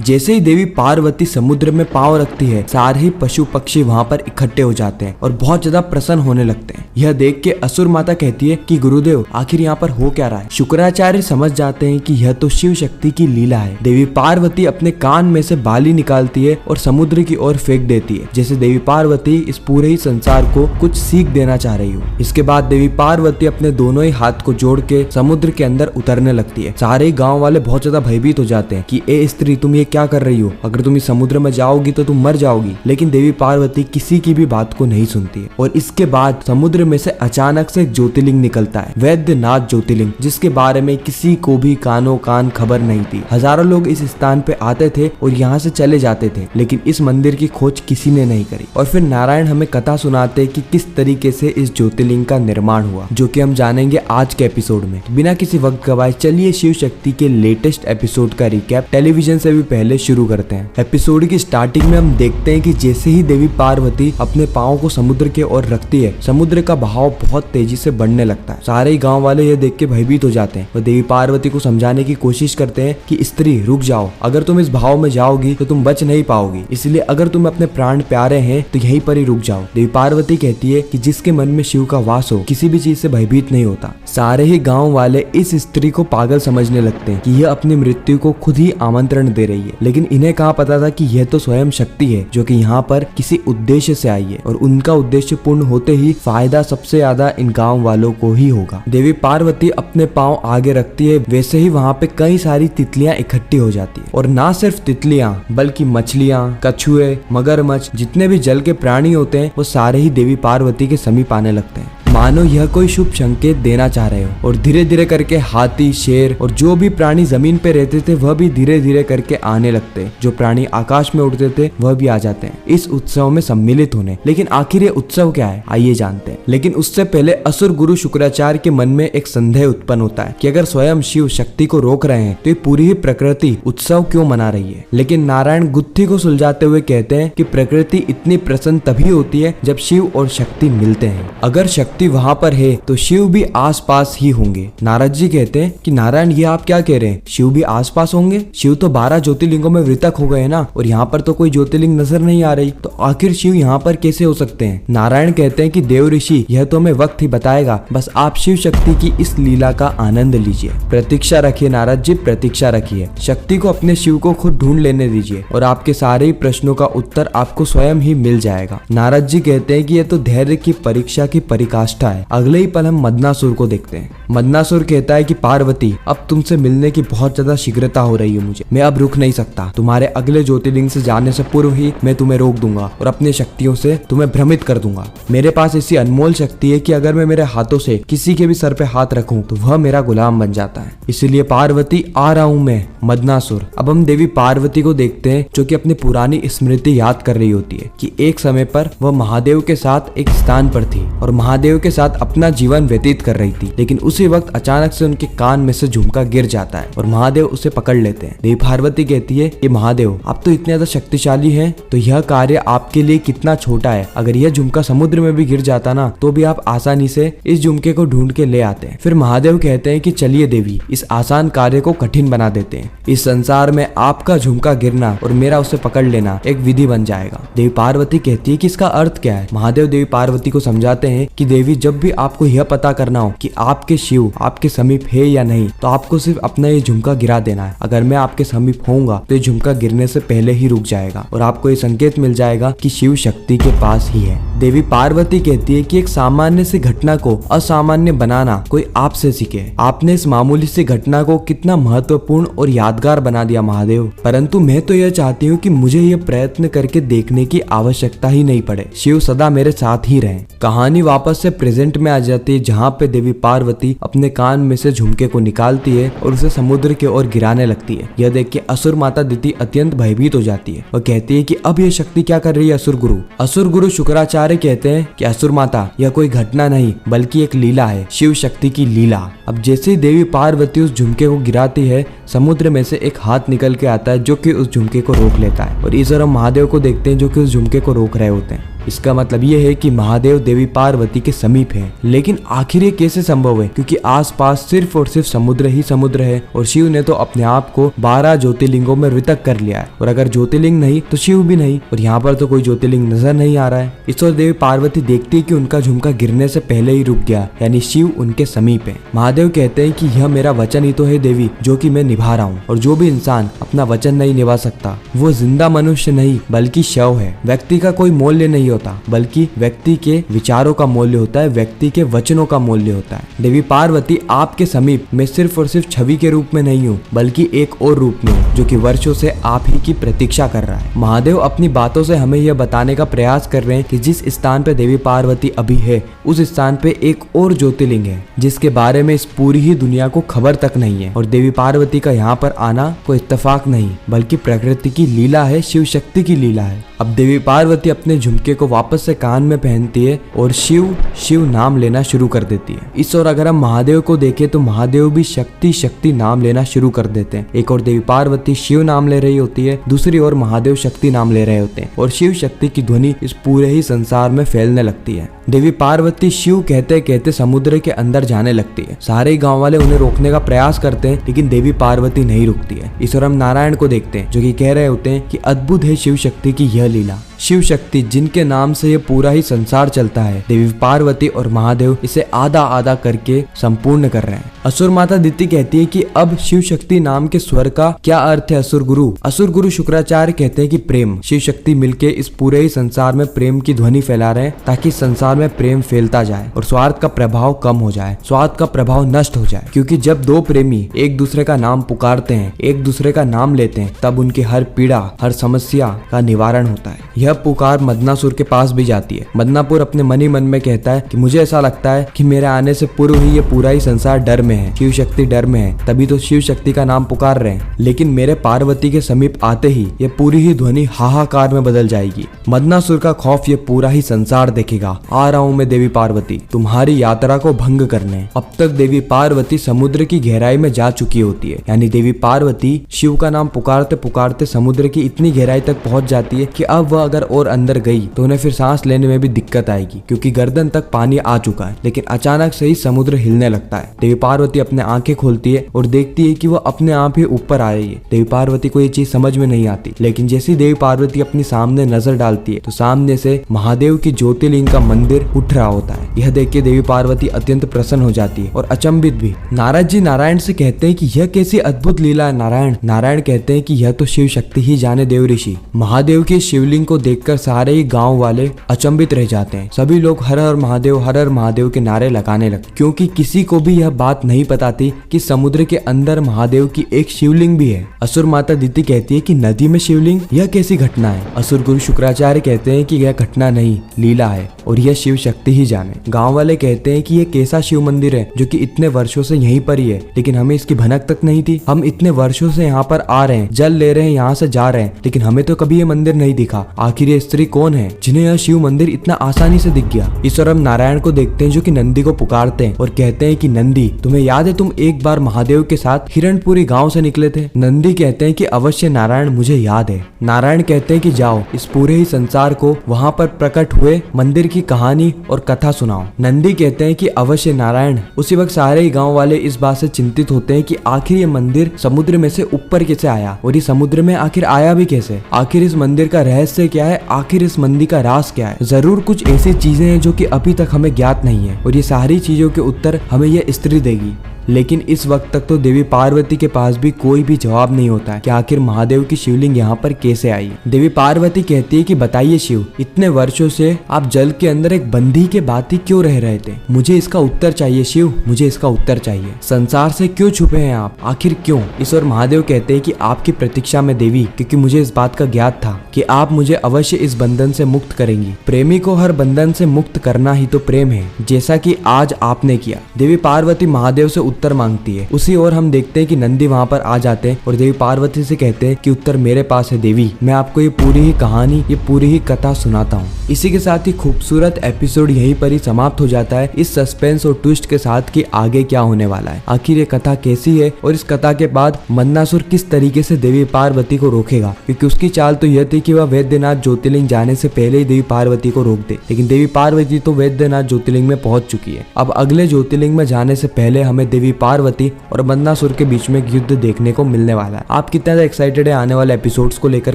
जैसे ही देवी पार्वती समुद्र में पांव रखती है, सारे ही पशु पक्षी वहाँ पर इकट्ठे हो जाते हैं और बहुत ज्यादा प्रसन्न होने लगते हैं। यह देख के असुर माता कहती है कि गुरुदेव आखिर यहाँ पर हो क्या रहा है। शुक्राचार्य समझ जाते हैं कि यह तो शिव शक्ति की लीला है। देवी पार्वती अपने कान में से बाली निकालती है और समुद्र की ओर फेंक देती है, जैसे देवी पार्वती इस पूरे ही संसार को कुछ सीख देना चाह रही हो। इसके बाद देवी पार्वती अपने दोनों ही हाथ को जोड़ के समुद्र के अंदर उतरने लगती है। सारे गांव वाले बहुत ज्यादा भयभीत हो जाते हैं कि ए स्त्री, तुम ये क्या कर रही हो? अगर तुम इस समुद्र में जाओगी तो तुम मर जाओगी। लेकिन देवी पार्वती किसी की भी बात को नहीं सुनती है। और इसके बाद समुद्र में से अचानक से एक ज्योतिर्लिंग निकलता है, वैद्यनाथ ज्योतिर्लिंग, जिसके बारे में किसी को भी कानो कान खबर नहीं थी। हजारों लोग इस स्थान पे आते थे और यहाँ से चले जाते थे, लेकिन इस मंदिर की खोज किसी ने नहीं करी। और फिर नारायण हमें कथा सुनाते कि किस तरीके से इस ज्योतिर्लिंग का निर्माण हुआ, जो कि हम जानेंगे आज के एपिसोड में। बिना किसी वक्त गवाए चलिए शिव शक्ति के लेटेस्ट एपिसोड का रिकैप टेलीविजन से भी पहले शुरू करते हैं। एपिसोड की स्टार्टिंग में हम देखते हैं कि जैसे ही देवी पार्वती अपने पाँव को समुद्र के ओर रखती है, समुद्र का बहाव बहुत तेजी से बढ़ने लगता है। सारे ही गाँव वाले यह देख के भयभीत हो जाते हैं और देवी पार्वती को समझाने की कोशिश करते हैं कि स्त्री रुक जाओ, अगर तुम इस भाव में जाओगी तो तुम बच नहीं पाओगी, इसलिए अगर तुम अपने प्राण प्यारे हैं तो यहीं पर ही रुक जाओ। देवी पार्वती कहती है कि जिसके मन में शिव का वास हो किसी भी चीज से भयभीत नहीं होता। सारे ही गांव वाले इस स्त्री को पागल समझने लगते हैं कि यह अपनी मृत्यु को खुद ही आमंत्रण दे रही है, लेकिन इन्हें कहाँ पता था कि यह तो स्वयं शक्ति है जो कि यहाँ पर किसी उद्देश्य से आई है और उनका उद्देश्य पूर्ण होते ही फायदा सबसे ज्यादा इन गाँव वालों को ही होगा। देवी पार्वती अपने पाँव आगे रखती है, वैसे ही वहाँ पे कई सारी तितलियां इकट्ठी हो जाती है। और ना सिर्फ तितलियां बल्कि मछलियां, कछुए, मगरमच्छ, जितने भी जल के प्राणी होते हैं वो सारे ही देवी पार्वती के समीप आने लगते हैं, मानो यह कोई शुभ संकेत देना चाह रहे हो। और धीरे धीरे करके हाथी, शेर और जो भी प्राणी जमीन पे रहते थे वह भी धीरे धीरे करके आने लगते। जो प्राणी आकाश में उड़ते थे वह भी आ जाते हैं इस उत्सव में सम्मिलित होने। लेकिन आखिर ये उत्सव क्या है, आइए जानते हैं। लेकिन उससे पहले असुर गुरु शुक्राचार्य के मन में एक संदेह उत्पन्न होता है कि अगर स्वयं शिव शक्ति को रोक रहे हैं तो ये पूरी ही प्रकृति उत्सव क्यों मना रही है। लेकिन नारायण गुत्थी को सुलझाते हुए कहते हैं कि प्रकृति इतनी प्रसन्न तभी होती है जब शिव और शक्ति मिलते हैं। अगर शक्ति वहाँ पर है तो शिव भी आसपास ही होंगे। नारद जी कहते हैं कि नारायण ये आप क्या कह रहे हैं, शिव भी आसपास होंगे? शिव तो 12 ज्योतिर्लिंगों में वृतक हो गए ना, और यहाँ पर तो कोई ज्योतिर्लिंग नजर नहीं आ रही, तो आखिर शिव यहाँ पर कैसे हो सकते हैं? नारायण कहते हैं कि देव ऋषि यह तो हमें वक्त ही बताएगा, बस आप शिव शक्ति की इस लीला का आनंद लीजिए। प्रतीक्षा रखिए नारद जी, प्रतीक्षा रखिए। शक्ति को अपने शिव को खुद ढूंढ लेने दीजिए और आपके सारे ही प्रश्नों का उत्तर आपको स्वयं ही मिल जाएगा। नारद जी कहते हैं कि यह तो धैर्य की परीक्षा की परिकाष्ठा है। अगले ही पल हम मदनासुर को देखते हैं। मदनासुर कहता है कि पार्वती अब तुमसे मिलने की बहुत ज्यादा शीघ्रता हो रही है मुझे, मैं अब रुक नहीं सकता। तुम्हारे अगले ज्योतिर्लिंग से जाने से पूर्व ही मैं तुम्हें रोक दूंगा और अपनी शक्तियों से तुम्हें भ्रमित कर दूंगा। मेरे पास ऐसी अनमोल शक्ति है कि अगर मैं मेरे हाथों से किसी के भी सर पे हाथ रखूं तो वह मेरा गुलाम बन जाता है। इसीलिए पार्वती आ रहा हूं मैं, मदनासुर। अब हम देवी पार्वती को देखते हैं जो कि अपनी पुरानी स्मृति याद कर रही होती है कि एक समय पर वह महादेव के साथ एक स्थान पर थी और महादेव के साथ अपना जीवन व्यतीत कर रही थी। लेकिन उसी वक्त अचानक से उनके कान में से झुमका गिर जाता है और महादेव उसे पकड़ लेते हैं। देवी पार्वती कहती है कि महादेव आप तो इतने ज्यादा शक्तिशाली हैं, तो यह कार्य आपके लिए कितना छोटा है। अगर यह झुमका समुद्र में भी गिर जाता ना तो भी आप आसानी से इस झुमके को ढूंढ के ले आते हैं। फिर महादेव कहते हैं कि चलिए देवी, इस आसान कार्य को कठिन बना देते हैं। इस संसार में आपका झुमका गिरना और मेरा उसे पकड़ लेना एक विधि बन जाएगा। देवी पार्वती कहती है कि इसका अर्थ क्या है। महादेव देवी पार्वती को समझाते हैं कि देवी, जब भी आपको यह पता करना हो कि आपके शिव आपके समीप है या नहीं, तो आपको सिर्फ अपना ये झुमका गिरा देना है। अगर मैं आपके समीप होऊंगा तो ये झुमका गिरने से पहले ही रुक जाएगा और आपको ये संकेत मिल जाएगा कि शिव शक्ति के पास ही है। देवी पार्वती कहती है कि एक सामान्य सी घटना को असामान्य बनाना कोई आपसे सीखे। आपने इस मामूली सी घटना को कितना महत्वपूर्ण और यादगार बना दिया महादेव, परंतु मैं तो यह चाहती हूँ कि मुझे यह प्रयत्न करके देखने की आवश्यकता ही नहीं पड़े। शिव सदा मेरे साथ ही रहे। कहानी वापस से प्रेजेंट में आ जाती है, जहाँ पे देवी पार्वती अपने कान में से झुमके को निकालती है और उसे समुद्र की ओर गिराने लगती है। यह देख के असुर माता दिति अत्यंत भयभीत हो जाती है और कहती है कि अब यह शक्ति क्या कर रही है असुर गुरु। असुर गुरु शुक्राचार्य कहते हैं कि असुर माता, यह कोई घटना नहीं बल्कि एक लीला है, शिव शक्ति की लीला। अब जैसे ही देवी पार्वती उस झुमके को गिराती है, समुद्र में से एक हाथ निकल के आता है जो कि उस झुमके को रोक लेता है। और इस तरह महादेव को देखते हैं जो कि उस झुमके को रोक रहे होते हैं। इसका मतलब ये है कि महादेव देवी पार्वती के समीप है। लेकिन आखिर ये कैसे संभव है, क्योंकि आसपास सिर्फ और सिर्फ समुद्र ही समुद्र है और शिव ने तो अपने आप को 12 ज्योतिर्लिंगों में वितक कर लिया है। और अगर ज्योतिर्लिंग नहीं तो शिव भी नहीं, और यहाँ पर तो कोई ज्योतिर्लिंग नजर नहीं आ रहा है। इस ओर देवी पार्वती देखती है कि उनका झुमका गिरने से पहले ही रुक गया, यानी शिव उनके समीप है। महादेव कहते हैं कि यह मेरा वचन ही तो है देवी, जो कि मैं निभा रहा हूँ, और जो भी इंसान अपना वचन नहीं निभा सकता वो जिंदा मनुष्य नहीं बल्कि शव है। व्यक्ति का कोई मूल्य नहीं होता, बल्कि व्यक्ति के विचारों का मूल्य होता है, व्यक्ति के वचनों का मूल्य होता है। देवी पार्वती आपके समीप मैं सिर्फ और सिर्फ छवि के रूप में नहीं हूँ, बल्कि एक और रूप में हूँ, जो कि वर्षों से आप ही की प्रतीक्षा कर रहा है। महादेव अपनी बातों से हमें यह बताने का प्रयास कर रहे हैं कि जिस स्थान पे देवी पार्वती अभी है, उस स्थान पे एक और ज्योतिर्लिंग है, जिसके बारे में इस पूरी ही दुनिया को खबर तक नहीं है। और देवी पार्वती का यहाँ पर आना कोई इत्तेफाक नहीं, बल्कि प्रकृति की लीला है, शिव शक्ति की लीला है। अब देवी पार्वती अपने झुमके को वापस से कान में पहनती है और शिव शिव नाम लेना शुरू कर देती है। इस ओर अगर हम महादेव को देखें तो महादेव भी शक्ति शक्ति नाम लेना शुरू कर देते हैं। एक और देवी पार्वती शिव नाम ले रही होती है, दूसरी ओर महादेव शक्ति नाम ले रहे होते हैं, और शिव शक्ति की ध्वनि इस पूरे ही संसार में फैलने लगती है। देवी पार्वती शिव कहते कहते समुद्र के अंदर जाने लगती है। सारे गांव वाले उन्हें रोकने का प्रयास करते हैं, लेकिन देवी पार्वती नहीं रुकती है। इस ओर हम नारायण को देखते हैं, जो कि कह रहे होते हैं कि अद्भुत है शिव शक्ति की यह लीला। शिव शक्ति जिनके नाम से ये पूरा ही संसार चलता है, देवी पार्वती और महादेव इसे आधा आधा करके संपूर्ण कर रहे हैं। असुर माता दिति कहती है कि अब शिव शक्ति नाम के स्वर का क्या अर्थ है असुर गुरु शुक्राचार्य कहते हैं कि प्रेम। शिव शक्ति मिलके इस पूरे ही संसार में प्रेम की ध्वनि फैला रहे हैं, ताकि संसार में प्रेम फैलता जाए और स्वार्थ का प्रभाव कम हो जाए, स्वार्थ का प्रभाव नष्ट हो जाए। क्योंकि जब दो प्रेमी एक दूसरे का नाम पुकारते हैं, एक दूसरे का नाम लेते हैं, तब उनकी हर पीड़ा हर समस्या का निवारण होता है। यह पुकार मदनासुर के पास भी जाती है। मदनापुर अपने मन ही मन में कहता है कि मुझे ऐसा लगता है कि मेरे आने से पूर्व ही ये पूरा ही संसार डर में है, शिव शक्ति डर में है, तभी तो शिव शक्ति का नाम पुकार रहे हैं। लेकिन मेरे पार्वती के समीप आते ही ये पूरी ही ध्वनि हाहाकार में बदल जाएगी। मदनासुर का खौफ ये पूरा ही संसार देखेगा। आ रहा हूँ मैं देवी पार्वती तुम्हारी यात्रा को भंग करने। अब तक देवी पार्वती समुद्र की गहराई में जा चुकी होती है, यानी देवी पार्वती शिव का नाम पुकारते पुकारते समुद्र की इतनी गहराई तक पहुंच जाती है कि अब वह अगर और अंदर गई तो उन्हें फिर सांस लेने में भी दिक्कत आएगी, क्योंकि गर्दन तक पानी आ चुका है। लेकिन अचानक से ही समुद्र हिलने लगता है। देवी पार्वती अपने आंखें खोलती है और देखती है कि वह अपने आप ही ऊपर आ रही है। देवी पार्वती को ये चीज समझ में नहीं आती, लेकिन जैसी देवी पार्वती अपनी सामने नजर डालती है तो सामने से महादेव की ज्योतिर्लिंग का मंदिर उठ रहा होता है। यह देख के देवी पार्वती अत्यंत प्रसन्न हो जाती है और अचंभित भी। नारद जी नारायण से कहते हैं कि यह कैसी अद्भुत लीला है नारायण। नारायण कहते हैं कि यह तो शिव शक्ति ही जाने देव ऋषि। महादेव के शिवलिंग को देखकर सारे ही गांव वाले अचंभित रह जाते हैं। सभी लोग हर हर महादेव के नारे लगाने लगते, क्योंकि किसी को भी यह बात नहीं पता थी कि समुद्र के अंदर महादेव की एक शिवलिंग भी है। असुर माता दिति कहती है कि नदी में शिवलिंग, यह कैसी घटना है। असुर गुरु शुक्राचार्य कहते हैं कि यह घटना नहीं लीला है और यह शिव शक्ति ही जाने। गांव वाले कहते हैं कि यह कैसा शिव मंदिर है जो कि इतने वर्षों से यहीं पर ही है, लेकिन हमें इसकी भनक तक नहीं थी। हम इतने वर्षों से यहाँ पर आ रहे हैं, जल ले रहे हैं, यहाँ से जा रहे हैं, लेकिन हमें तो कभी ये मंदिर नहीं दिखा। आखिर ये स्त्री कौन है जिन्हें यह शिव मंदिर इतना आसानी से दिख गया। इस ओर हम नारायण को देखते हैं, जो कि नंदी को पुकारते हैं और कहते हैं कि नंदी तुम्हें याद है तुम एक बार महादेव के साथ हिरणपुरी गांव से निकले थे। नंदी कहते हैं कि अवश्य नारायण मुझे याद है। नारायण कहते हैं कि जाओ इस पूरे ही संसार को वहां पर प्रकट हुए मंदिर की कहानी और कथा सुनाओ। नंदी कहते हैं कि अवश्य नारायण। उसी वक्त सारे ही गांव वाले इस बात से चिंतित होते हैं कि आखिर ये मंदिर समुद्र में से ऊपर कैसे आया और ये समुद्र में आखिर आया भी कैसे। आखिर इस मंदिर का रहस्य क्या है, आखिर इस मंदिर का राज क्या है। जरूर कुछ ऐसी चीजें हैं जो कि अभी तक हमें ज्ञात नहीं है और ये सारी चीजों के उत्तर हमें यह स्त्री देगी। लेकिन इस वक्त तक तो देवी पार्वती के पास भी कोई भी जवाब नहीं होता है कि आखिर महादेव की शिवलिंग यहाँ पर कैसे आई। देवी पार्वती कहती है कि बताइए शिव, इतने वर्षों से आप जल के अंदर एक बंदी के भांति क्यों रह रहे थे। मुझे इसका उत्तर चाहिए शिव, मुझे इसका उत्तर चाहिए। संसार से क्यों छुपे हैं आप, आखिर क्यों। इस ओर महादेव कहते हैं कि आपकी प्रतीक्षा में देवी, क्योंकि मुझे इस बात का ज्ञात था कि आप मुझे अवश्य इस बंधन से मुक्त करेंगी। प्रेमी को हर बंधन से मुक्त करना ही तो प्रेम है, जैसा कि आज आपने किया। देवी पार्वती महादेव से उत्तर मांगती है। उसी ओर हम देखते हैं कि नंदी वहाँ पर आ जाते हैं और देवी पार्वती से कहते हैं कि उत्तर मेरे पास है देवी, मैं आपको ये पूरी ही कहानी, ये पूरी ही कथा सुनाता हूँ। इसी के साथ ही खूबसूरत एपिसोड यहीं पर ही समाप्त हो जाता है, इस सस्पेंस और ट्विस्ट के साथ कि आगे क्या होने वाला है, आखिर ये कथा कैसी है और इस कथा के बाद मंदनासुर किस तरीके से देवी पार्वती को रोकेगा। क्योंकि उसकी चाल तो यह थी कि वह वैद्यनाथ ज्योतिर्लिंग जाने से पहले ही देवी पार्वती को रोक दे, लेकिन देवी पार्वती तो वैद्यनाथ ज्योतिर्लिंग में पहुंच चुकी है। अब अगले ज्योतिर्लिंग में जाने से पहले हमें देवी पार्वती और मंदनासुर के बीच में युद्ध देखने को मिलने वाला है। आप कितना एक्साइटेड है आने वाले एपिसोड्स को लेकर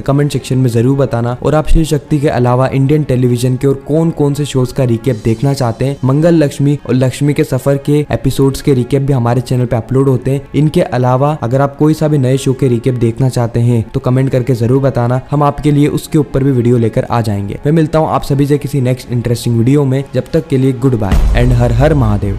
कमेंट सेक्शन में जरूर बताना। और आप शिव शक्ति के अलावा इंडियन टेलीविजन के और कौन कौन से शोज का रिकैप देखना चाहते हैं। मंगल लक्ष्मी और लक्ष्मी के सफर के एपिसोड्स के रिकैप भी हमारे चैनल पे अपलोड होते हैं। इनके अलावा अगर आप कोई सा भी नए शो के रिकैप देखना चाहते हैं तो कमेंट करके जरूर बताना, हम आपके लिए उसके ऊपर भी वीडियो लेकर आ जाएंगे। मैं मिलता हूँ आप सभी से किसी नेक्स्ट इंटरेस्टिंग वीडियो में, जब तक के लिए good bye and Har Har Mahadev.